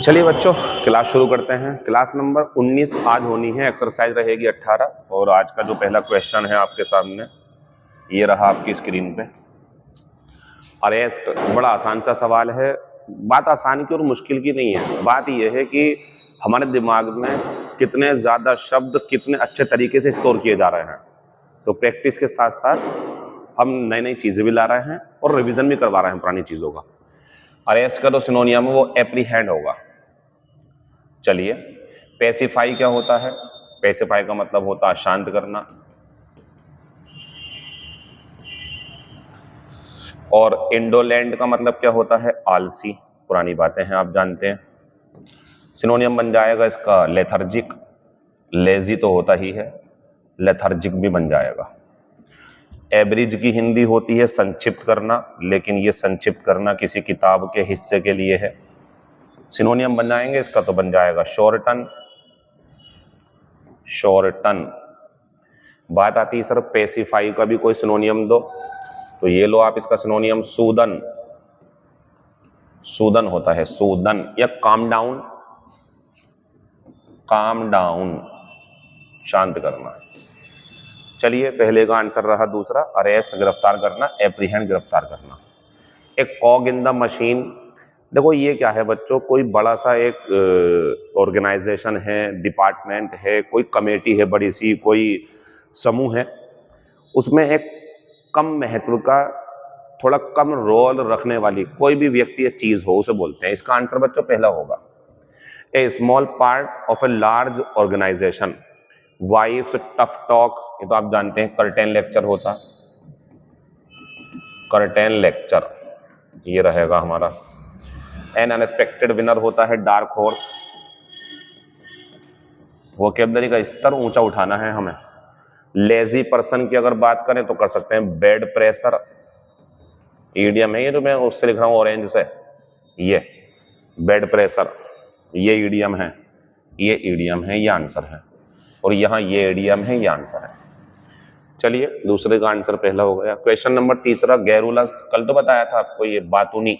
चलिए बच्चों, क्लास शुरू करते हैं। क्लास नंबर 19 आज होनी है, एक्सरसाइज रहेगी 18। और आज का जो पहला क्वेश्चन है आपके सामने ये रहा आपकी स्क्रीन पे। अरेस्ट बड़ा आसान सा सवाल है। बात आसान की और मुश्किल की नहीं है, बात यह है कि हमारे दिमाग में कितने ज़्यादा शब्द कितने अच्छे तरीके से स्टोर किए जा रहे हैं। तो प्रैक्टिस के साथ साथ हम नई नई चीज़ें भी ला रहे हैं और रिविज़न भी करवा रहे हैं पुरानी चीज़ों का। अरेस्ट का जो सिनोनियम है वो एप्रीहेंड होगा। चलिए, पेसिफाई क्या होता है? पेसिफाई का मतलब होता है शांत करना। और इंडोलेंट का मतलब क्या होता है? आलसी। पुरानी बातें हैं, आप जानते हैं। सिनोनियम बन जाएगा इसका लेथर्जिक। लेजी तो होता ही है, लेथर्जिक भी बन जाएगा। एवरेज की हिंदी होती है संक्षिप्त करना, लेकिन ये संक्षिप्त करना किसी किताब के हिस्से के लिए है। सिनोनियम बन जाएंगे इसका तो बन जाएगा शॉर्टन। शॉर्टन। बात आती है सर पेसिफाई का भी कोई सिनोनियम दो, तो ये लो आप इसका सिनोनियम सूदन। सूदन होता है सूदन, या काम डाउन। काम डाउन, शांत करना। चलिए, पहले का आंसर रहा दूसरा, अरेस्ट गिरफ्तार करना, एप्रीहेंड गिरफ्तार करना। एक कॉग इन द मशीन। देखो ये क्या है बच्चों, कोई बड़ा सा एक ऑर्गेनाइजेशन है, डिपार्टमेंट है, कोई कमेटी है बड़ी सी, कोई समूह है, उसमें एक कम महत्व का, थोड़ा कम रोल रखने वाली कोई भी व्यक्ति या चीज हो, उसे बोलते हैं। इसका आंसर बच्चों पहला होगा। A small part of a large organisation. Wife's tough talk, ये तो आप जानते हैं, कर्टेन लेक्चर होता। कर्टेन लेक्चर ये रहेगा हमारा। एन अनएक्सपेक्टेड विनर होता है डार्क हॉर्स। वोकैबुलरी का स्तर ऊंचा उठाना है हमें। लेजी पर्सन की अगर बात करें तो कर सकते हैं बेड प्रेशर। ईडियम है ये, तो मैं उससे लिख रहा हूं ऑरेंज से, ये बेड प्रेशर, ये ईडियम है, ये ईडियम है, ये आंसर है। और यहां ये ईडियम है, ये आंसर है। चलिए, दूसरे का आंसर पहला हो गया। क्वेश्चन नंबर तीसरा, गैरुलस। कल तो बताया था आपको, ये बातूनी,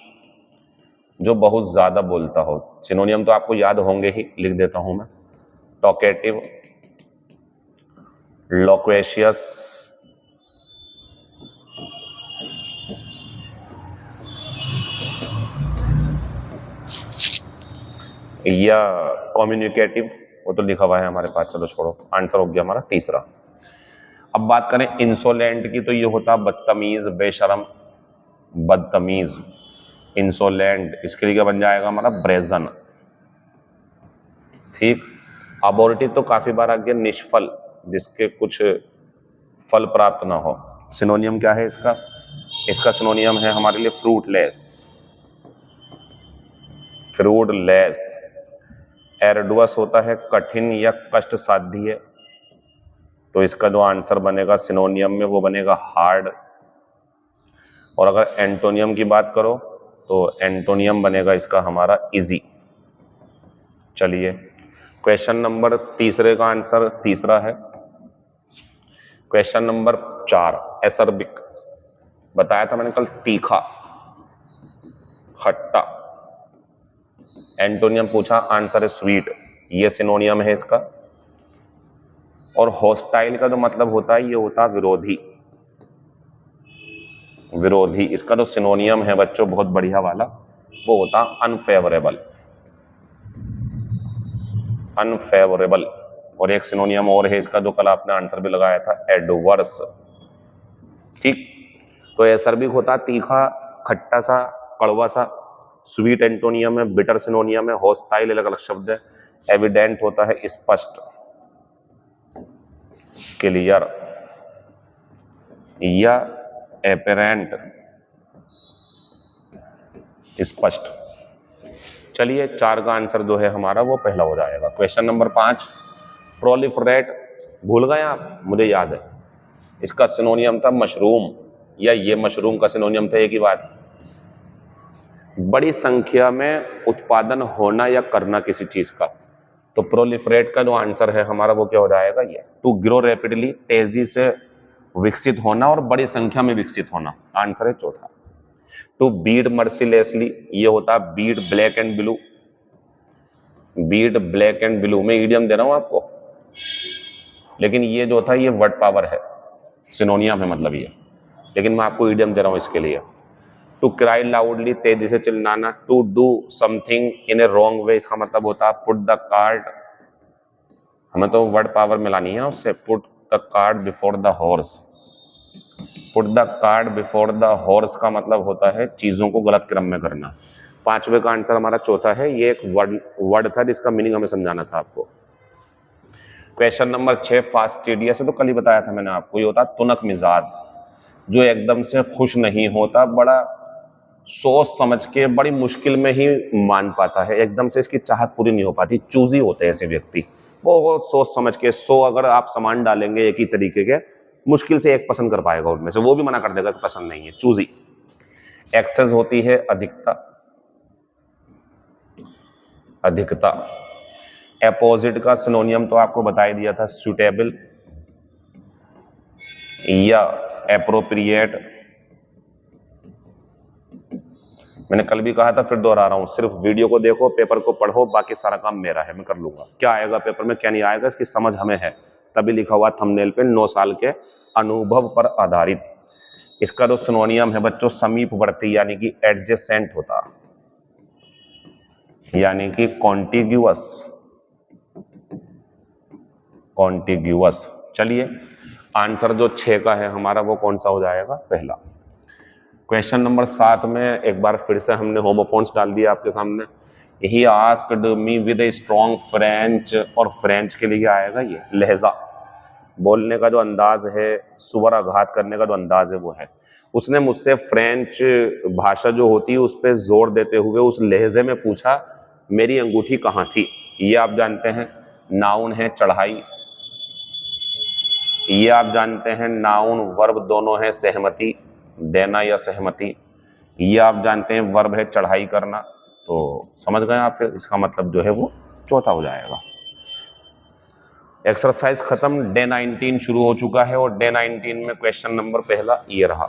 जो बहुत ज्यादा बोलता हो। सिनोनियम तो आपको याद होंगे ही, लिख देता हूं मैं। टॉकेटिव, लोक्वेशियस, या कम्युनिकेटिव, वो तो लिखा हुआ है हमारे पास। चलो छोड़ो, आंसर हो गया हमारा तीसरा। अब बात करें इंसोलेंट की, तो ये होता बदतमीज, बेशरम, बदतमीज, इंसोलेंट। इसके लिए क्या बन जाएगा हमारा? ब्रेजन। ठीक। अबॉर्टिव तो काफी बार आ गया निष्फल, जिसके कुछ फल प्राप्त ना हो। सिनोनियम क्या है इसका? इसका सिनोनियम है हमारे लिए फ्रूटलेस। फ्रूटलेस। एर्डुअस होता है कठिन या कष्ट साध्य, तो इसका जो आंसर बनेगा सिनोनियम में वो बनेगा हार्ड। और अगर एंटोनियम की बात करो तो एंटोनियम बनेगा इसका हमारा इजी। चलिए, क्वेश्चन नंबर तीसरे का आंसर तीसरा है। Question number 4, acerbic. बताया था मैंने कल, तीखा, खट्टा। एंटोनियम पूछा, आंसर है स्वीट, ये सिनोनियम है इसका। और हॉस्टाइल का जो मतलब होता है, ये होता है विरोधी। विरोधी, इसका जो सिनोनियम है बच्चों बहुत बढ़िया वाला, वो होता अनफेवरेबल। अनफेवरेबल। और एक सिनोनियम और है इसका, जो कल आपने आंसर भी लगाया था, एडवर्स। ठीक। तो एसर्बिक होता तीखा, खट्टा सा, कड़वा सा। स्वीट एंटोनियम है, बिटर सिनोनियम है, हॉस्टाइल अलग अलग शब्द है। एविडेंट होता है स्पष्ट, क्लियर, या एपेरेंट, स्पष्ट। चलिए, 4 का आंसर जो है हमारा वो पहला हो जाएगा। Question number 5, proliferate. भूल गए आप? मुझे याद है, इसका सिनोनियम था मशरूम, या ये मशरूम का सिनोनियम था, एक ही बात। बड़ी संख्या में उत्पादन होना या करना किसी चीज का, तो प्रोलिफरेट का जो आंसर है हमारा वो क्या हो जाएगा? ये टू ग्रो रैपिडली, तेजी से विकसित होना और बड़ी संख्या में विकसित होना, आंसर है चौथा। टू बीट मर्सीलेसली, ये होता है beat black and blue. Beat black and blue, में ईडियम दे रहा हूं आपको, लेकिन ये जो था ये वर्ड पावर है, सिनोनियम है मतलब ये, लेकिन मैं आपको ईडियम दे रहा हूं इसके लिए। टू क्राई लाउडली, तेजी से चिल्लाना। To do something in a wrong way, इसका मतलब होता है पुट द कार्ड, हमें तो वर्ड पावर मिलानी है ना उससे। Put the card before the horse, put the card before the horse का मतलब होता है चीजों को गलत क्रम में करना। पांचवे का आंसर हमारा चौथा है, ये एक वर्ड था जिसका मीनिंग हमें समझाना था आपको। क्वेश्चन नंबर 6, फास्टिडियस है तो कल ही बताया था मैंने आपको, ये होता है तुनक मिजाज, जो एकदम से खुश नहीं होता, बड़ा सोच समझ के बड़ी मुश्किल में ही मान पाता है, एकदम से इसकी चाहत पूरी नहीं हो पाती। चूजी होते हैं ऐसे व्यक्ति, वो सोच समझ के 100 अगर आप सामान डालेंगे एक ही तरीके के, मुश्किल से एक पसंद कर पाएगा उनमें से, वो भी मना कर देगा कि पसंद नहीं है, चूजी। एक्सेस होती है अधिकता, अधिकता। अपोजिट का सिनोनियम तो आपको बता ही दिया था, सुटेबल या एप्रोप्रिएट। मैंने कल भी कहा था, फिर दोहरा रहा हूं, सिर्फ वीडियो को देखो, पेपर को पढ़ो, बाकी सारा काम मेरा है, मैं कर लूंगा। क्या आएगा पेपर में क्या नहीं आएगा इसकी समझ हमें है, तभी लिखा हुआ थंबनेल पे 9 साल के अनुभव पर आधारित। इसका जो सिनोनियम है बच्चों, समीपवर्ती यानी कि एडजेसेंट होता, यानी कि कॉन्टिग्यूअस, कॉन्टिग्यूअस। चलिए आंसर जो 6 का है हमारा वो कौन सा हो जाएगा, पहला। क्वेश्चन नंबर 7 में एक बार फिर से हमने होमोफोन्स डाल दिया आपके सामने। He asked me with a strong French, और फ्रेंच के लिए आएगा ये लहजा, बोलने का जो अंदाज है, स्वर आघात करने का जो अंदाज है वो है। उसने मुझसे फ्रेंच भाषा जो होती है उस पर जोर देते हुए उस लहजे में पूछा, मेरी अंगूठी कहाँ थी। ये आप जानते हैं नाउन है चढ़ाई, ये आप जानते हैं नाउन वर्ब दोनों है सहमति, देना या सहमति। ये आप जानते हैं वर्ब है चढ़ाई करना। तो समझ गए आप, फिर इसका मतलब जो है वो चौथा हो जाएगा। एक्सरसाइज खत्म, डे 19 शुरू हो चुका है, और डे 19 में क्वेश्चन नंबर पहला ये रहा।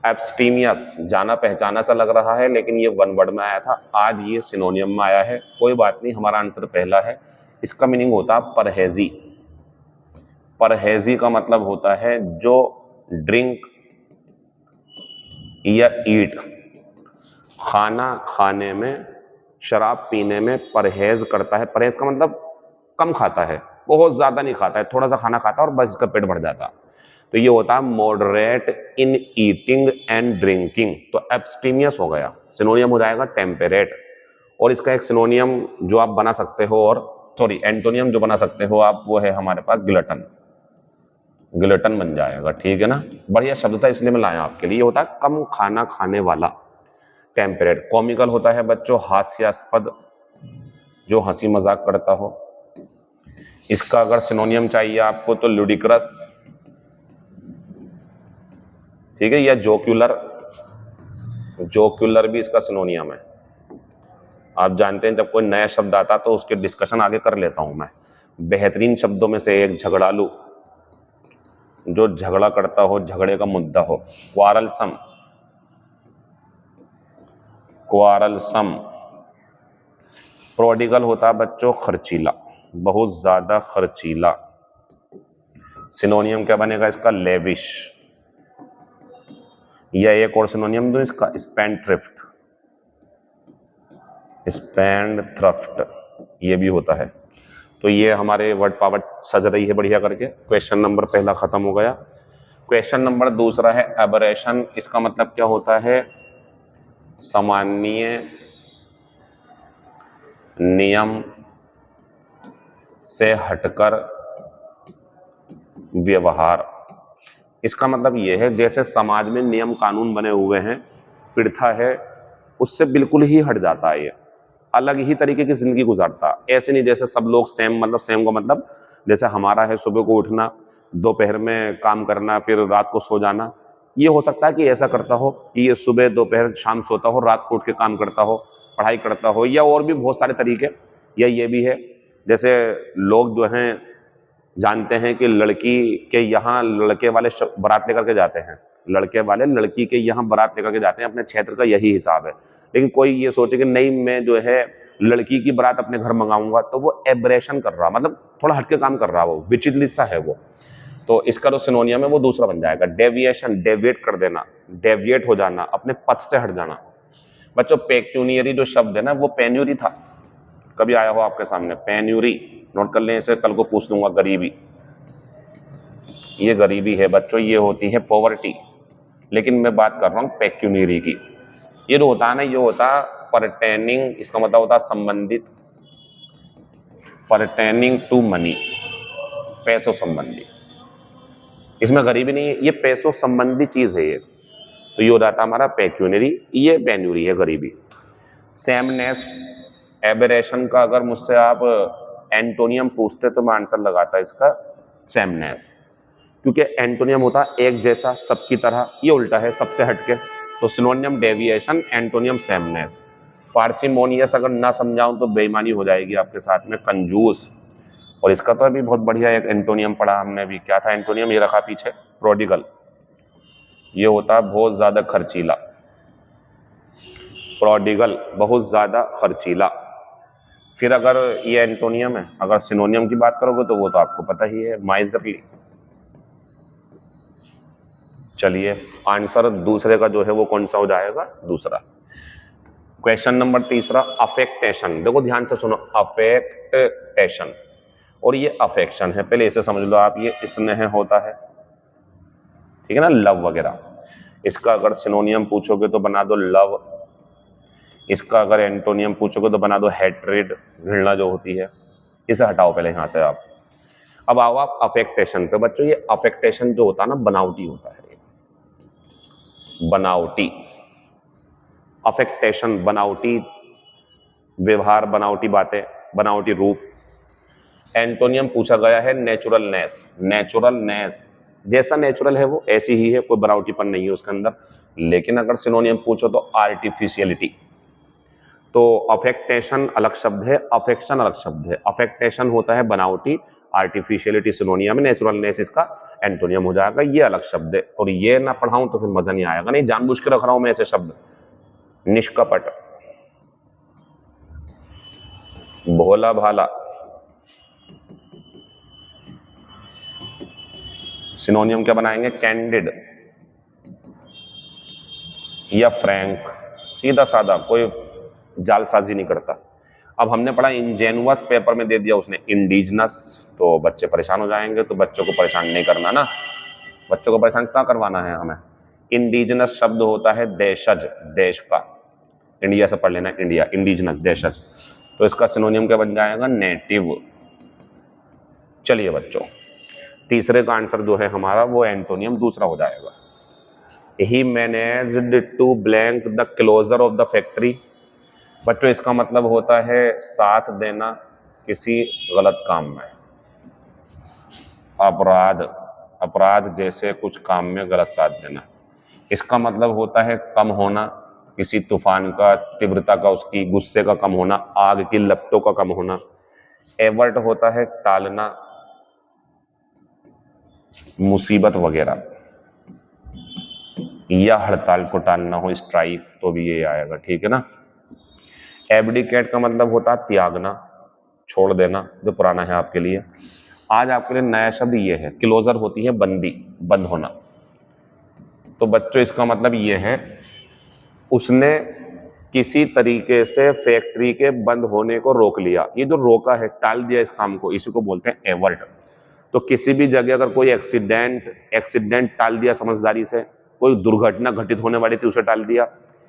एब्स्टीमियस, जाना पहचाना सा लग रहा है, लेकिन ये वन वर्ड में आया था, आज ये सिनोनियम में आया है। कोई बात नहीं, हमारा आंसर पहला है। इसका मीनिंग होता है परहेजी। परहेजी का मतलब होता है जो ड्रिंक या ईट, खाना खाने में, शराब पीने में परहेज करता है। परहेज का मतलब कम खाता है, बहुत ज्यादा नहीं खाता है, थोड़ा सा खाना खाता है और बस इसका पेट भर जाता। तो ये होता है moderate in eating and drinking. तो एब्स्टीमियस हो गया, सिनोनियम हो जाएगा टेम्परेट। और इसका एक सिनोनियम जो आप बना सकते हो, और सॉरी एंटोनियम जो बना सकते हो आप, वो है हमारे पास ग्लटन, ग्लटन बन जाएगा। ठीक है ना, बढ़िया शब्द था इसलिए मैं लाया आपके लिए। ये होता है कम खाना खाने वाला, टेम्परेट। कॉमिकल होता है बच्चों हास्यास्पद, जो हंसी मजाक करता हो। इसका अगर सिनोनियम चाहिए आपको तो लुडिक्रस, ठीक है, या जोक्यूलर, जोक्यूलर भी इसका सिनोनियम है। आप जानते हैं जब कोई नया शब्द आता तो उसके डिस्कशन आगे कर लेता हूं मैं। बेहतरीन शब्दों में से एक झगड़ालू, जो झगड़ा करता हो, झगड़े का मुद्दा हो। क्वारलसम, क्वारलसम। प्रोडिगल होता है बच्चों खर्चीला, बहुत ज्यादा खर्चीला। सिनोनियम क्या बनेगा इसका, लेविश। या एक और सिनोनियम दो इसका, स्पेंडथ्रिफ्ट, स्पेंडथ्रिफ्ट ये भी होता है। तो ये हमारे वर्ड पावर सज रही है बढ़िया करके। क्वेश्चन नंबर पहला खत्म हो गया। क्वेश्चन नंबर दूसरा है एबरेशन। इसका मतलब क्या होता है, सामान्य नियम से हटकर व्यवहार। इसका मतलब यह है जैसे समाज में नियम कानून बने हुए हैं, प्रथा है, उससे बिल्कुल ही हट जाता है, ये अलग ही तरीके की जिंदगी गुजारता। ऐसे नहीं जैसे सब लोग सेम, मतलब सेम का मतलब जैसे हमारा है सुबह को उठना, दोपहर में काम करना, फिर रात को सो जाना। ये हो सकता है कि ऐसा करता हो कि ये सुबह दोपहर शाम सोता हो, रात को उठ के काम करता हो, पढ़ाई करता हो, या और भी बहुत सारे तरीके। या ये भी है जैसे लोग जो हैं जानते हैं कि लड़की के यहाँ लड़के वाले बारात लेकर के जाते हैं, लड़के वाले लड़की के यहाँ बारात लेकर के जाते हैं, अपने क्षेत्र का यही हिसाब है। लेकिन कोई ये सोचे कि नहीं मैं जो है लड़की की बारात अपने घर मंगाऊंगा, तो वो एब्रेशन कर रहा, मतलब थोड़ा हटके काम कर रहा, वो विचित्र सा है वो। तो इसका जो सिनोनियम है वो दूसरा बन जाएगा डेविएशन, डेविएट कर देना, डेविएट हो जाना, अपने पथ से हट जाना। बच्चों पेक्यूनियरी जो शब्द है ना वो पेन्यूरी था, कभी आया हो आपके सामने पेन्यूरी, नोट कर लें इसे, कल को पूछ लूंगा। गरीबी, ये गरीबी है बच्चों, ये होती है पॉवर्टी, लेकिन मैं बात कर रहा हूँ पेक्यूनियरी की। ये जो होता है ना, ये होता परटेनिंग, इसका मतलब होता संबंधित, परटेनिंग टू मनी, पैसों संबंधी। इसमें गरीबी नहीं है, ये पैसों संबंधी चीज है ये, तो ये हो जाता हमारा पेक्यूनियरी, ये पेन्यूरी है गरीबी। सेमनेस, एबरेशन का अगर मुझसे आप एंटोनियम पूछते तो मैं आंसर लगाता इसका सेमनेस, क्योंकि एंटोनियम होता एक जैसा, सबकी तरह, ये उल्टा है सबसे हटके। तो सिनोनियम डेविएशन, एंटोनियम सेमनेस। पार्सिमोनियस अगर ना समझाऊं तो बेईमानी हो जाएगी आपके साथ में, कंजूस। और इसका तो अभी बहुत बढ़िया एक एंटोनियम पढ़ा हमने भी, क्या था एंटोनियम, ये रखा पीछे, प्रोडिगल। ये होता है बहुत ज्यादा खर्चीला, प्रोडिगल बहुत ज्यादा खर्चीला। फिर अगर ये एंटोनियम है, अगर सिनोनियम की बात करोगे तो वो तो आपको पता ही है, माइजरली। चलिए आंसर दूसरे का जो है वो कौन सा हो जाएगा, दूसरा। क्वेश्चन नंबर तीसरा, अफेक्टेशन। देखो ध्यान से सुनो, अफेक्टेशन, और ये अफेक्शन है, पहले इसे समझ लो आप, ये स्नेह होता है, ठीक है ना, लव वगैरह। इसका अगर सिनोनियम पूछोगे तो बना दो लव, इसका अगर एंटोनियम पूछोगे तो बना दो हेट्रेड, घृणा जो होती है। इसे हटाओ पहले यहां से आप। अब आओ आप अफेक्टेशन पे। बच्चों ये अफेक्टेशन जो होता है ना, बनावटी होता है, बनावटी। अफेक्टेशन बनावटी व्यवहार, बनावटी बातें, बनावटी रूप। एंटोनियम पूछा गया है नेचुरलनेस, नेचुरलनेस, जैसा नेचुरल है वो ऐसी ही है, कोई बनावटीपन नहीं है उसके अंदर। लेकिन अगर सिनोनियम पूछो तो आर्टिफिशियलिटी। तो अफेक्टेशन अलग शब्द है, अफेक्शन अलग शब्द है। अफेक्टेशन होता है बनावटी, आर्टिफिशियलिटी सिनोनियम है, नेचुरलनेस इसका एंटोनियम हो जाएगा, ये अलग शब्द है। और ये ना पढ़ाऊं तो फिर मजा नहीं आएगा, नहीं जानबूझ के रख रहा हूं मैं ऐसे शब्द। निष्कपट, भोला भाला, सिनोनियम क्या बनाएंगे, कैंडिड या फ्रैंक, सीधा साधा, कोई जालसाजी नहीं करता। अब हमने पढ़ा इंजेनुअस, पेपर में दे दिया उसने इंडिजिनस, तो बच्चे परेशान हो जाएंगे, तो बच्चों को परेशान नहीं करना ना, बच्चों को परेशान क्या करवाना है हमें। इंडिजिनस शब्द होता है देशज, देश का, इंडिया से पढ़ लेना, इंडिया, इंडिजिनस, देशज। तो इसका सिनोनियम क्या बन जाएगा, नेटिव। चलिए बच्चों, तीसरे का आंसर जो है हमारा वो एंटोनियम दूसरा हो जाएगा। He managed to blank the closure of the factory. बच्चों इसका मतलब होता है साथ देना किसी गलत काम में, अपराध, अपराध जैसे कुछ काम में गलत साथ देना। इसका मतलब होता है कम होना, किसी तूफान का, तीव्रता का, उसकी गुस्से का कम होना, आग की लपटों का कम होना। एवर्ट होता है टालना, मुसीबत वगैरह, या हड़ताल को टालना हो, स्ट्राइक, तो भी ये आएगा, ठीक है ना। एब्डिकेट का मतलब होता है त्यागना, छोड़ देना, जो पुराना है आपके लिए। आज आपके लिए नया शब्द ये है, क्लोजर होती है बंदी, बंद होना। तो बच्चों इसका मतलब ये है उसने किसी तरीके से फैक्ट्री के बंद होने को रोक लिया। ये जो रोका है, टाल दिया इस काम को, इसी को बोलते हैं एवर्ट। तो किसी भी जगह अगर कोई एक्सीडेंट टाल दिया समझदारी से, कोई दुर्घटना घटित होने वाली थी उसे टाल दिया,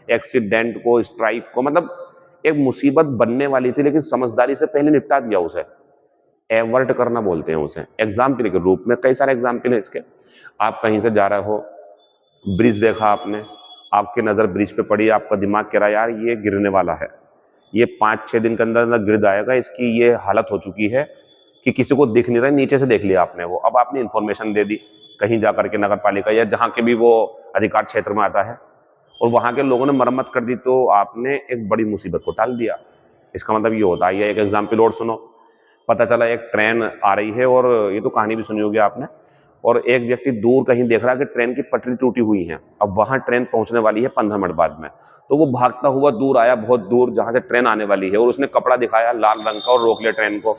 एक्सीडेंट को, स्ट्राइक को, मतलब एक मुसीबत बनने वाली थी लेकिन समझदारी से पहले निपटा दिया उसे, एवर्ट करना बोलते हैं उसे। एग्जाम्पल के रूप में कई सारे एग्जाम्पल है इसके। आप कहीं से जा रहे हो, ब्रिज देखा आपने, आपकी नजर ब्रिज पे पड़ी, आपका दिमाग कह रहा है यार ये गिरने वाला है, ये 5-6 दिन के अंदर अंदर गिर जाएगा, इसकी ये हालत हो चुकी है कि किसी को दिख नहीं रहा है, नीचे से देख लिया आपने वो। अब आपने इन्फॉर्मेशन दे दी कहीं जाकर के, नगर पालिका या जहाँ के भी वो अधिकार क्षेत्र में आता है, और वहाँ के लोगों ने मरम्मत कर दी, तो आपने एक बड़ी मुसीबत को टाल दिया। इसका मतलब ये होता है। एक एग्जाम्पल और सुनो। पता चला एक ट्रेन आ रही है, और ये तो कहानी भी सुनी होगी आपने, और एक व्यक्ति दूर कहीं देख रहा है कि ट्रेन की पटरी टूटी हुई है, अब वहां ट्रेन पहुंचने वाली है 15 मिनट बाद में, तो वो भागता हुआ दूर आया, बहुत दूर जहां से ट्रेन आने वाली है, और उसने कपड़ा दिखाया लाल रंग का और रोक लिया ट्रेन को।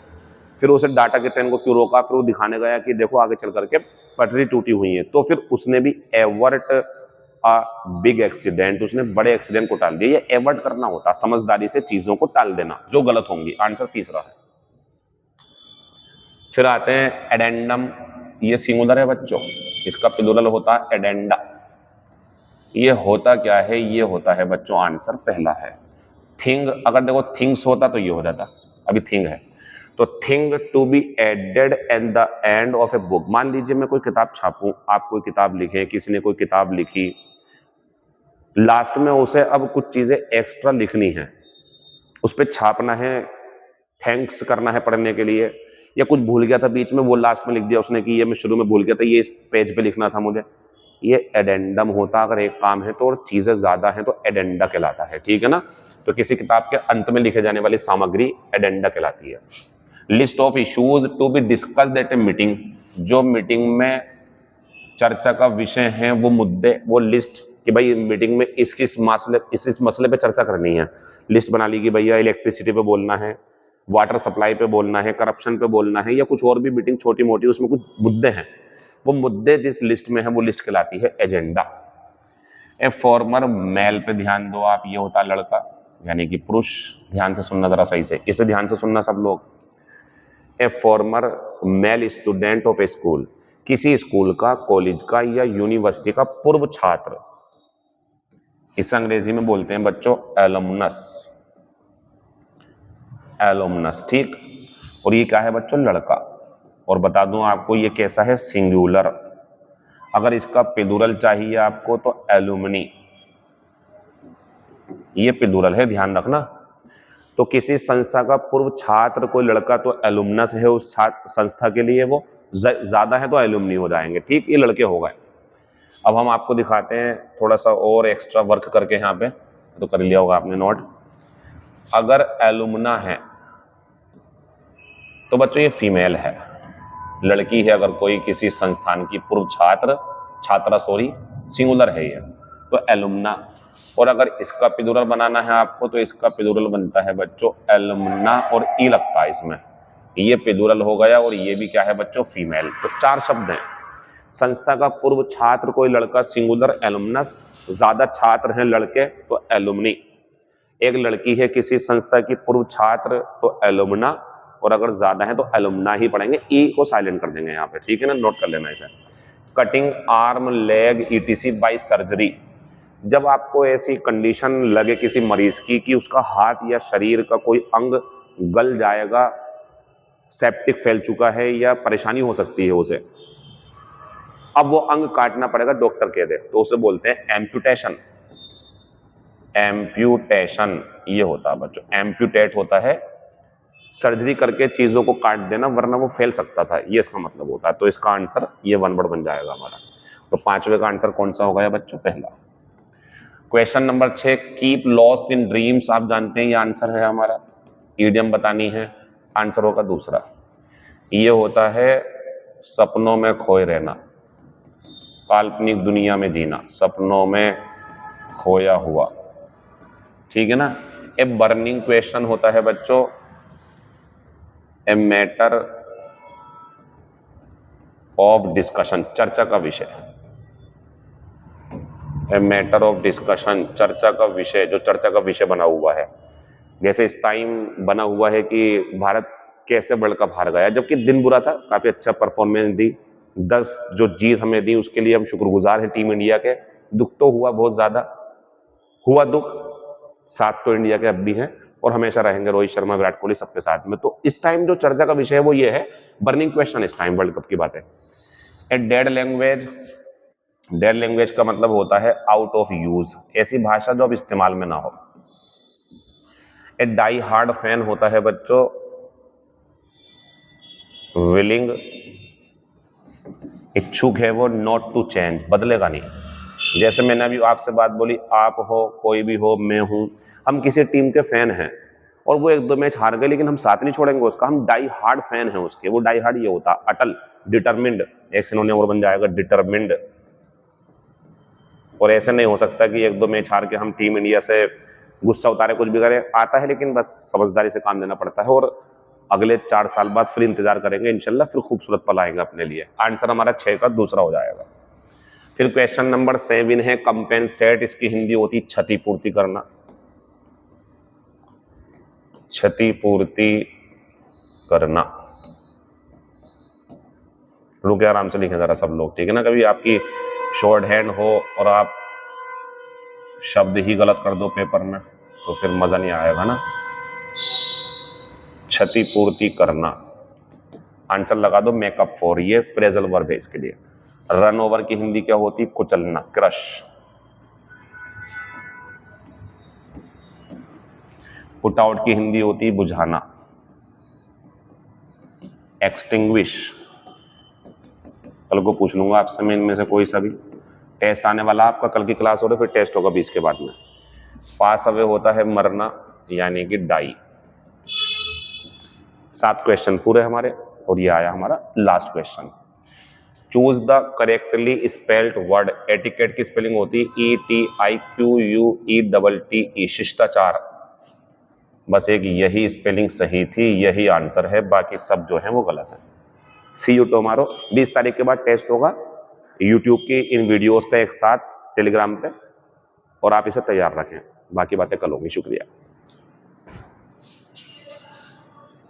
फिर उसे डाटा कि ट्रेन को क्यों रोका, फिर वो दिखाने गया कि देखो आगे चल करके पटरी टूटी हुई है, तो फिर उसने भी एवर्ट अ बिग एक्सीडेंट, उसने बड़े एक्सीडेंट को टाल दिया। ये एवर्ट करना होता, समझदारी से चीजों को टाल देना जो गलत होंगी। आंसर तीसरा है। फिर आते हैं एडेंडम, ये सिंगुलर है बच्चों, इसका प्लूरल होता है एडेंडा। ये होता क्या है, ये होता है बच्चों, आंसर पहला है थिंग। अगर देखो थिंग्स होता तो ये हो जाता, अभी थिंग है, तो thing to be added at the end of a book. मान लीजिए मैं कोई किताब छापूं, आप कोई किताब लिखें, किसी ने कोई किताब लिखी, लास्ट में उसे अब कुछ चीजें एक्स्ट्रा लिखनी है, उस पर छापना है, थैंक्स करना है पढ़ने के लिए, या कुछ भूल गया था बीच में, वो लास्ट में लिख दिया उसने कि ये मैं शुरू में भूल गया था, ये इस पेज पे लिखना था मुझे, ये एडेंडम होता। अगर एक काम है तो और चीजें ज्यादा हैं तो एडेंडा कहलाता है, ठीक है ना। तो किसी किताब के अंत में लिखे जाने वाली सामग्री एडेंडा कहलाती है। List of issues to be discussed at a meeting, जो मीटिंग में चर्चा का विषय है, वो मुद्दे, वो लिस्ट कि भाई मीटिंग में इस मसले पे चर्चा करनी है, लिस्ट बना ली कि भैया इलेक्ट्रिसिटी पे बोलना है, वाटर सप्लाई पे बोलना है, करप्शन पे बोलना है, या कुछ और भी मीटिंग छोटी मोटी उसमें कुछ मुद्दे हैं, वो मुद्दे जिस लिस्ट में है वो लिस्ट कहलाती है एजेंडा। ए फॉर्मर मेल पे ध्यान दो आप, ये होता लड़का यानी कि पुरुष। ध्यान से सुनना जरा सही से, इसे ध्यान से सुनना सब लोग। ए farmer male student of A school, किसी स्कूल का, कॉलेज का या यूनिवर्सिटी का पूर्व छात्र, इस अंग्रेजी में बोलते हैं बच्चों एलुमनस, एलुमनस, ठीक। और ये क्या है बच्चों, लड़का। और बता दूं आपको ये कैसा है, सिंगुलर। अगर इसका प्लूरल चाहिए आपको तो एलुमनी, ये प्लूरल है, ध्यान रखना। तो किसी संस्था का पूर्व छात्र कोई लड़का तो एलुमनस है उस छात्र संस्था के लिए, वो ज्यादा है तो एलुमनी हो जाएंगे, ठीक। ये लड़के हो गए। अब हम आपको दिखाते हैं थोड़ा सा और एक्स्ट्रा वर्क करके, यहाँ पे तो कर लिया होगा आपने नोट। अगर एलुमना है तो बच्चों ये फीमेल है, लड़की है। अगर कोई किसी संस्थान की पूर्व छात्रा सिंगुलर है ये, तो एलुमना। और अगर इसका प्लूरल बनाना है आपको तो इसका प्लूरल बनता है बच्चों एलुमना, और ई लगता है इसमें, ये प्लूरल हो गया। और ये भी क्या है बच्चों, फीमेल। तो 4 शब्द हैं। संस्था का पूर्व छात्र कोई लड़का सिंगुलर एलुमनस, ज्यादा छात्र हैं लड़के तो एलुमनी, एक लड़की है किसी संस्था की पूर्व छात्र तो एलुमना, और अगर ज्यादा है तो एलुमना ही पढ़ेंगे, ई को साइलेंट कर देंगे यहाँ पे, ठीक है ना, नोट कर लेना इसे। Cutting arm leg etc by surgery, जब आपको ऐसी कंडीशन लगे किसी मरीज की कि उसका हाथ या शरीर का कोई अंग गल जाएगा, सेप्टिक फैल चुका है या परेशानी हो सकती है उसे, अब वो अंग काटना पड़ेगा, डॉक्टर कह दे, तो उसे बोलते हैं एम्प्यूटेशन। एम्प्यूटेशन ये होता है बच्चों, एम्प्यूटेट होता है सर्जरी करके चीजों को काट देना, वरना वो फैल सकता था, ये इसका मतलब होता है। तो इसका आंसर ये 1 वर्ड बन जाएगा हमारा। तो 5वें का आंसर कौन सा होगा बच्चों, पहला। Question number 6, keep lost in dreams, आप जानते हैं ये आंसर है हमारा, ईडियम बतानी है, आंसर होगा दूसरा। ये होता है सपनों में खोए रहना, काल्पनिक दुनिया में जीना, सपनों में खोया हुआ, ठीक है ना। ए बर्निंग क्वेश्चन होता है बच्चों ए मैटर ऑफ डिस्कशन, चर्चा का विषय। ए मैटर ऑफ डिस्कशन, चर्चा का विषय, जो चर्चा का विषय बना हुआ है। जैसे इस टाइम बना हुआ है कि भारत कैसे वर्ल्ड कप हार गया, जबकि दिन बुरा था, काफी अच्छा परफॉर्मेंस दी, 10 जो जीत हमें दी उसके लिए हम शुक्रगुजार हैं टीम इंडिया के। दुख तो हुआ, बहुत ज्यादा हुआ दुख, साथ तो इंडिया के अब भी हैं और हमेशा रहेंगे, रोहित शर्मा, विराट कोहली सबके साथ में। तो इस टाइम जो चर्चा का विषय है वो ये है, बर्निंग क्वेश्चन इस टाइम वर्ल्ड कप की बात है। A dead language, dead language का मतलब होता है आउट ऑफ यूज, ऐसी भाषा जो अब इस्तेमाल में ना हो। ए डाई हार्ड फैन होता है बच्चों विलिंग, इच्छुक है वो, नॉट टू चेंज, बदलेगा नहीं। जैसे मैंने अभी आपसे बात बोली, आप हो, कोई भी हो, मैं हूं, हम किसी टीम के फैन हैं और वो 1-2 मैच हार गए, लेकिन हम साथ नहीं छोड़ेंगे उसका, हम डाई हार्ड फैन हैं उसके। वो डाई हार्ड ये होता अटल, डिटरमिंड, एक सिनोनिम और बन जाएगा डिटरमिंड। और ऐसे नहीं हो सकता कि एक दो मैच हार के हम टीम इंडिया से गुस्सा उतारे, कुछ भी करें। आता है लेकिन बस समझदारी से काम लेना पड़ता है, और अगले 4 साल बाद फिर इंतजार करेंगे इंशाल्लाह, फिर खूबसूरत पल आएंगे अपने लिए। आंसर हमारा 6 का दूसरा हो जाएगा। फिर क्वेश्चन नंबर 7 है कंपेंसेट, इसकी हिंदी होती क्षतिपूर्ति करना। क्षतिपूर्ति करना, रुके आराम से लिखें जरा सब लोग, ठीक है ना। कभी आपकी शॉर्ट हैंड हो और आप शब्द ही गलत कर दो पेपर में तो फिर मजा नहीं आएगा ना। क्षतिपूर्ति करना, आंसर लगा दो मेकअप फॉर, ये फ्रेजल वर्ब है इसके लिए। रन ओवर की हिंदी क्या होती? कुचलना, क्रश। पुट आउट की हिंदी होती बुझाना, एक्सटिंग्विश। कल को पूछ लूंगा आपसे मैं इनमें से कोई सा भी। टेस्ट आने वाला आपका, कल की क्लास हो रही, फिर टेस्ट होगा 20 के बाद में। पास अवे होता है मरना, यानी कि डाई। 7 क्वेश्चन पूरे हमारे, और ये आया हमारा last question. Choose the correctly spelled word. Etiquette की स्पेलिंग होती है ETIQUETTE, शिष्टाचार। बस एक यही स्पेलिंग सही थी, यही आंसर है, बाकी सब जो है वो गलत है। सी यू टुमारो। 20 तारीख के बाद टेस्ट होगा यूट्यूब की इन वीडियोस का एक साथ टेलीग्राम पे, और आप इसे तैयार रखें। बाकी बातें कल होंगी। शुक्रिया।